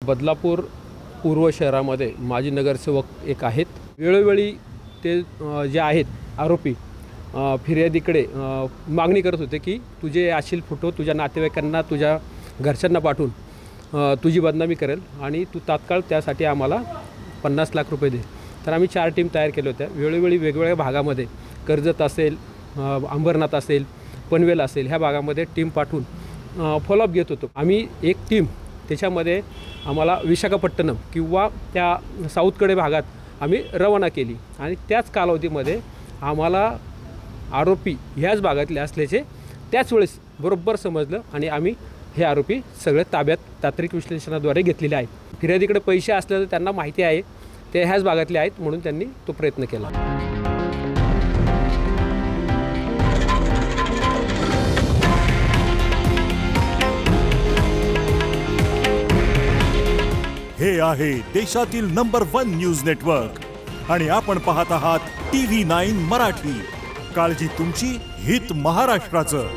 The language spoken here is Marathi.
बदलापूर पूर्व शहरामध्ये माजी नगरसेवक एक आहेत। वेळोवेळी ते जे आहेत आरोपी फिर्यादीकडे मागणी करत होते की तुझे अशील फोटो तुझ्या नातेवाईकांना तुझ्या घरच्यांना पाठवून तुझी बदनामी करेल आणि तू तात्काळ त्यासाठी आम्हाला 50 लाख रुपये दे। तर आम्ही 4 टीम तयार केल्या होत्या। वेळोवेळी वेगवेगळ्या भागामध्ये कर्जत असेल, अंबरनाथ असेल, पनवेल असेल ह्या भागामध्ये टीम पाठवून फॉलोअप घेत होतो। आम्ही एक टीम त्याच्यामध्ये आम्हाला विशाखापट्टणम किंवा त्या साऊथकडे भागात आम्ही रवाना केली आणि त्याच कालावधीमध्ये आम्हाला आरोपी ह्याच भागातले असल्याचे त्याच वेळेस बरोबर समजलं आणि आम्ही हे आरोपी सगळे ताब्यात तांत्रिक विश्लेषणाद्वारे घेतलेले आहेत। फिर्यादीकडे पैसे असल्याचं त्यांना माहिती आहे, ते ह्याच भागातले आहेत म्हणून त्यांनी तो प्रयत्न केला। हे आहे देशातील नंबर 1 न्यूज नेटवर्क आणि आपण पाहत आहात TV9 मराठी। काळजी तुमची, हित महाराष्ट्राचं।